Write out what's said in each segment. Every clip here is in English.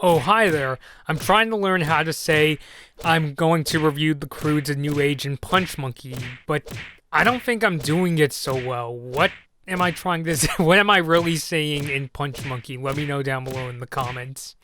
Oh, hi there. I'm trying to learn how to say I'm going to review the Croods of New Age and Punch Monkey, but I don't think I'm doing it so well. What am I trying to say? What am I really saying in Punch Monkey? Let me know down below in the comments.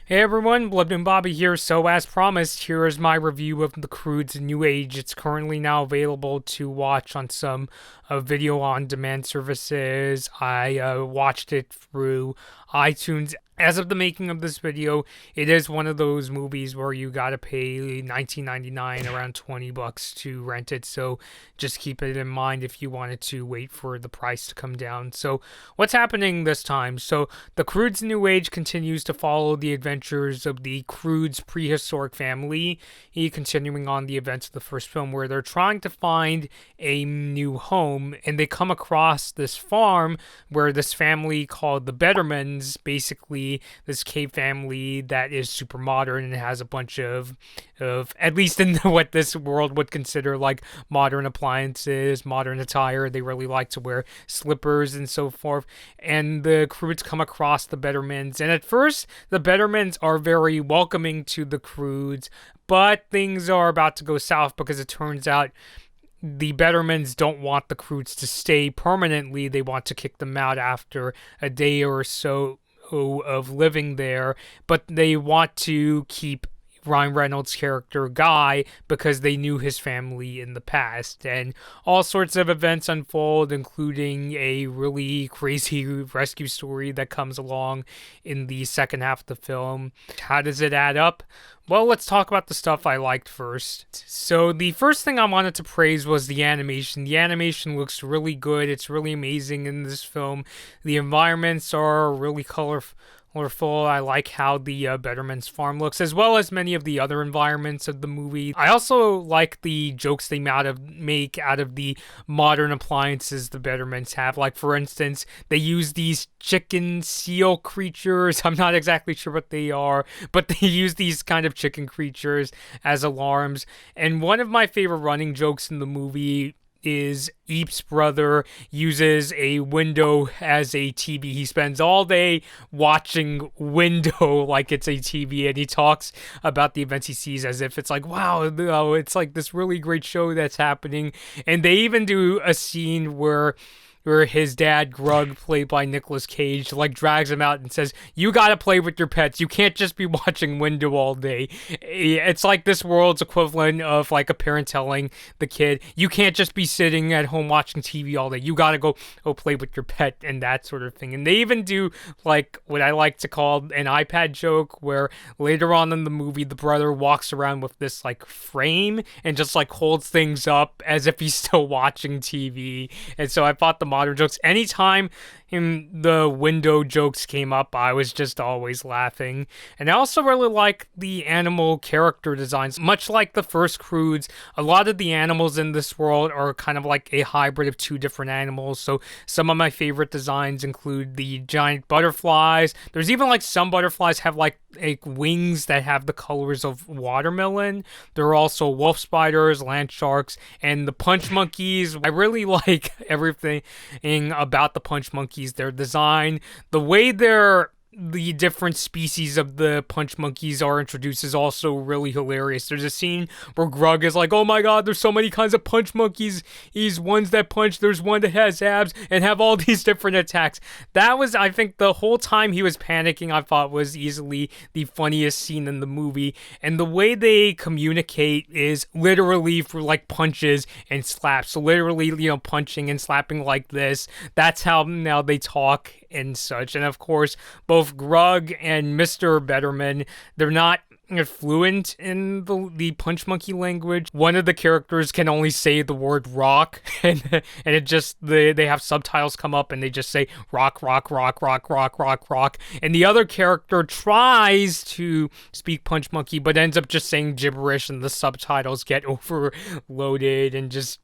Hey everyone, Blood and Bobby here. So as promised, here is my review of the Croods New Age. It's currently now available to watch on some video on demand services. I watched it through iTunes. As of the making of this video, it is one of those movies where you gotta pay $19.99, around $20 to rent it, so just keep it in mind if you wanted to wait for the price to come down. So what's happening this time? So the Croods New Age continues to follow the adventures of the Croods prehistoric family, continuing on the events of the first film, where they're trying to find a new home, and they come across this farm where this family called the Bettermans, basically this cave family that is super modern and has a bunch of at least in what this world would consider like modern appliances, modern attire. They really like to wear slippers and so forth. And the Croods come across the Bettermans, and at first the Bettermans are very welcoming to the Croods, but things are about to go south because it turns out the Bettermans don't want the Croods to stay permanently. They want to kick them out after a day or so of living there, but they want to keep Ryan Reynolds' character Guy because they knew his family in the past, and all sorts of events unfold, including a really crazy rescue story that comes along in the second half of the film. How does it add up? Well, let's talk about the stuff I liked first. So the first thing I wanted to praise was the animation. The animation looks really good. It's really amazing in this film. The environments are really colorful. I like how the Betterman's farm looks, as well as many of the other environments of the movie. I also like the jokes they make out of the modern appliances the Bettermans have. Like, for instance, they use these chicken seal creatures. I'm not exactly sure what they are, but they use these kind of chicken creatures as alarms. And one of my favorite running jokes in the movie is Eep's brother uses a window as a TV. He spends all day watching window like it's a TV, and he talks about the events he sees as if it's like, wow, it's like this really great show that's happening. And they even do a scene where his dad, Grug, played by Nicolas Cage, like drags him out and says, you gotta play with your pets. You can't just be watching window all day. It's like this world's equivalent of like a parent telling the kid, you can't just be sitting at home watching TV all day. You gotta go play with your pet and that sort of thing. And they even do like what I like to call an iPad joke, where later on in the movie, the brother walks around with this like frame and just like holds things up as if he's still watching TV. And so I thought the modern jokes, anytime the window jokes came up, I was just always laughing. And I also really like the animal character designs. Much like the first Croods, a lot of the animals in this world are kind of like a hybrid of two different animals. So some of my favorite designs include the giant butterflies. There's even like some butterflies have like wings that have the colors of watermelon. There are also wolf spiders, land sharks, and the punch monkeys. I really like everything about the punch monkeys. Their design, the way the different species of the punch monkeys are introduced is also really hilarious. There's a scene where Grug is like, oh my god, there's so many kinds of punch monkeys. He's ones that punch, there's one that has abs and have all these different attacks. That was, I think, the whole time he was panicking, I thought was easily the funniest scene in the movie. And the way they communicate is literally for like punches and slaps. So literally, punching and slapping like this. That's how now they talk and such. And of course, both Grug and Mr. Betterman, they're not fluent in the punch monkey language. One of the characters can only say the word rock, and it just they have subtitles come up and they just say rock, rock, rock, rock, rock, rock, rock, and the other character tries to speak punch monkey but ends up just saying gibberish, and the subtitles get overloaded and just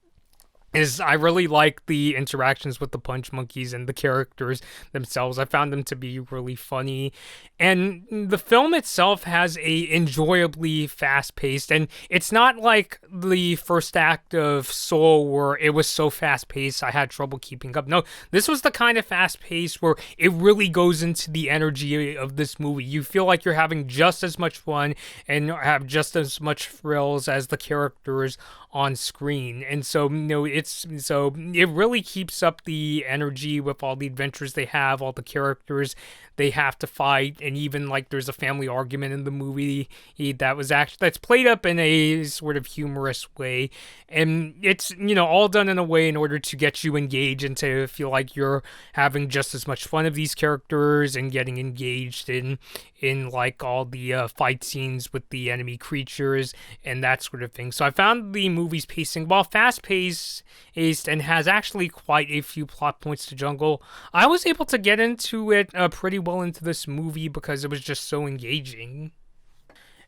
is I really like the interactions with the punch monkeys and the characters themselves. I found them to be really funny. And the film itself has a enjoyably fast paced, and it's not like the first act of Soul where it was so fast paced I had trouble keeping up. No, this was the kind of fast pace where it really goes into the energy of this movie. You feel like you're having just as much fun and have just as much thrills as the characters on screen. And so, it really keeps up the energy with all the adventures they have, all the characters they have to fight, and even like there's a family argument in the movie that's played up in a sort of humorous way, and it's all done in a way in order to get you engaged and to feel like you're having just as much fun of these characters and getting engaged in like all the fight scenes with the enemy creatures and that sort of thing. So I found the movie's pacing, while fast-paced and has actually quite a few plot points to jungle, I was able to get into it pretty well into this movie because it was just so engaging.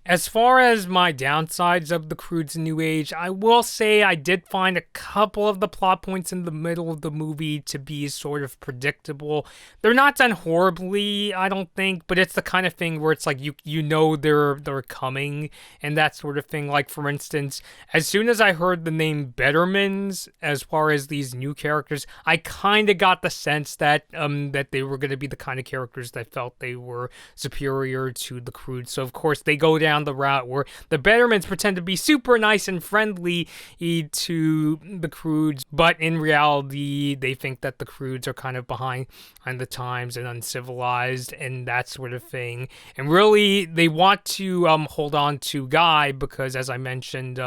As far as my downsides of the Croods New Age, I will say I did find a couple of the plot points in the middle of the movie to be sort of predictable. They're not done horribly, I don't think, but it's the kind of thing where it's like you know they're coming and that sort of thing. Like, for instance, as soon as I heard the name Bettermans as far as these new characters, I kind of got the sense that that they were going to be the kind of characters that felt they were superior to the Croods. So of course they go down the route where the Bettermans pretend to be super nice and friendly to the Croods, but in reality they think that the Croods are kind of behind the times and uncivilized and that sort of thing. And really they want to hold on to Guy because, as I mentioned,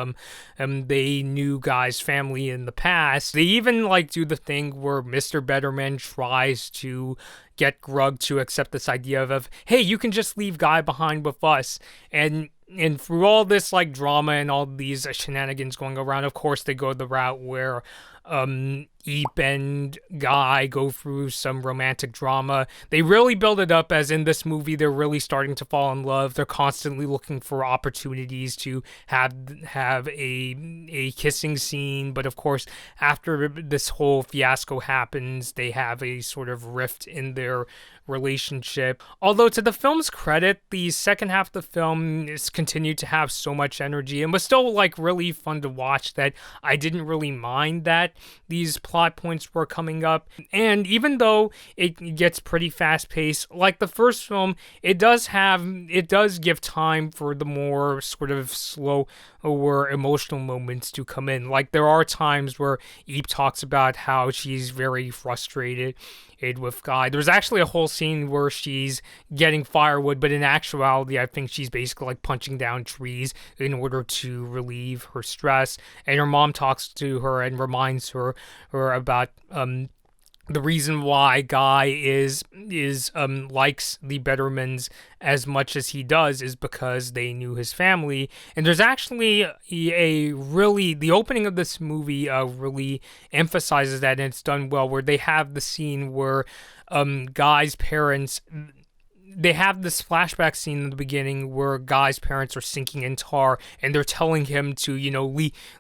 they knew Guy's family in the past. They even like do the thing where Mr. Betterman tries to get Grug to accept this idea of, hey, you can just leave Guy behind with us. And through all this like drama and all these shenanigans going around, of course they go the route where Eep and Guy go through some romantic drama. They really build it up as in this movie they're really starting to fall in love. They're constantly looking for opportunities to have a kissing scene, but of course after this whole fiasco happens, they have a sort of rift in their relationship. Although to the film's credit, the second half of the film is continued to have so much energy and was still like really fun to watch that I didn't really mind that these plot points were coming up. And even though it gets pretty fast paced, like the first film, it does give time for the more sort of slow or emotional moments to come in. Like there are times where Eep talks about how she's very frustrated with Guy. There's actually a whole scene where she's getting firewood, but in actuality, I think she's basically like punching down trees in order to relieve her stress. And her mom talks to her and reminds her about the reason why Guy is likes the Bettermans as much as he does is because they knew his family. And there's actually the opening of this movie really emphasizes that, and it's done well, where they have the scene where Guy's parents, they have this flashback scene in the beginning where Guy's parents are sinking in tar and they're telling him to,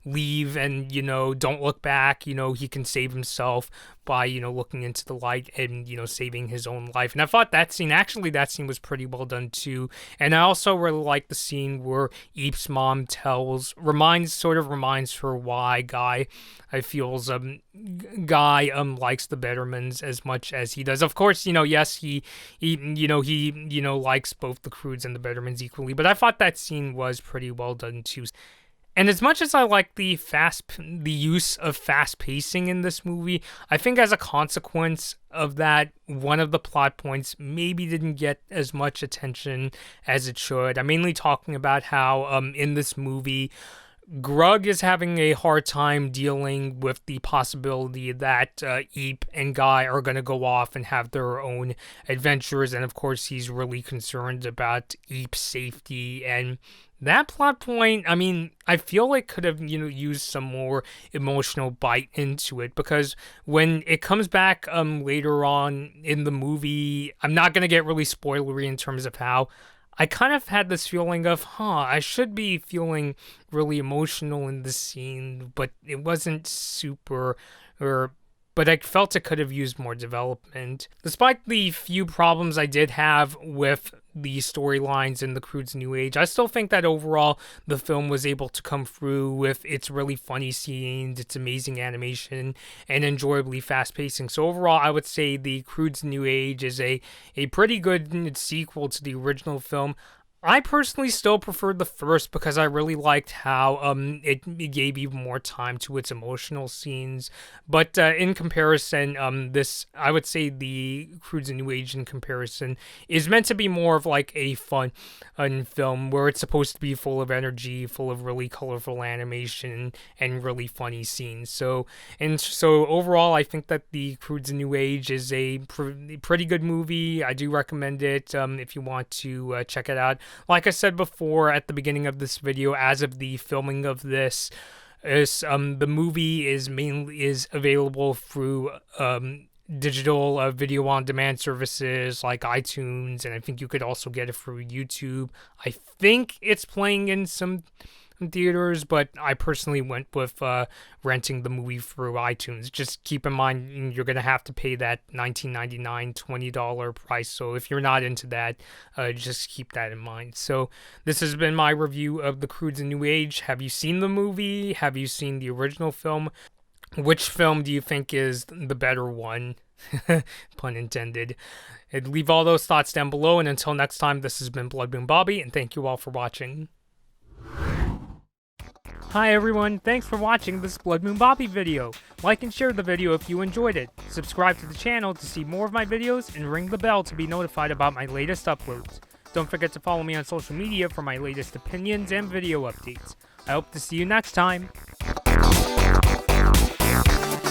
leave and, don't look back, he can save himself by, looking into the light and, saving his own life. And I thought that scene was pretty well done too. And I also really like the scene where Eep's mom reminds her why Guy, I feels, Guy likes the Bettermans as much as he does. Of course, yes, he likes both the Croods and the Bettermans equally, but I thought that scene was pretty well done too. And as much as I like the use of fast pacing in this movie, I think as a consequence of that, one of the plot points maybe didn't get as much attention as it should. I'm mainly talking about how in this movie, Grug is having a hard time dealing with the possibility that Eep and Guy are going to go off and have their own adventures, and of course he's really concerned about Eep's safety. And that plot point, I mean, I feel it could have, used some more emotional bite into it, because when it comes back later on in the movie, I'm not going to get really spoilery in terms of how, I kind of had this feeling of, I should be feeling really emotional in this scene, but it wasn't super, or but I felt it could have used more development. Despite the few problems I did have with the storylines in the Croods New Age, I still think that overall the film was able to come through with its really funny scenes, its amazing animation, and enjoyably fast pacing. So overall, I would say the Croods New Age is a pretty good sequel to the original film. I personally still preferred the first because I really liked how it gave even more time to its emotional scenes. But in comparison, this I would say the Croods and New Age in comparison is meant to be more of like a fun film where it's supposed to be full of energy, full of really colorful animation and really funny scenes. So overall, I think that the Croods and New Age is a pretty good movie. I do recommend it if you want to check it out. Like I said before at the beginning of this video, as of the filming of this, the movie is available through digital video on demand services like iTunes, and I think you could also get it through YouTube. I think it's playing in some theaters, but I personally went with renting the movie through iTunes. Just keep in mind you're gonna have to pay that $19.99 $20 price, so if you're not into that, just keep that in mind. So this has been my review of the Croods and New Age. Have you seen the movie? Have you seen the original film? Which film do you think is the better one? Pun intended. And leave all those thoughts down below, and until next time, this has been Blood Moon Bobby, and thank you all for watching. Hi everyone, thanks for watching this Blood Moon Bobby video. Like and share the video if you enjoyed it. Subscribe to the channel to see more of my videos, and ring the bell to be notified about my latest uploads. Don't forget to follow me on social media for my latest opinions and video updates. I hope to see you next time.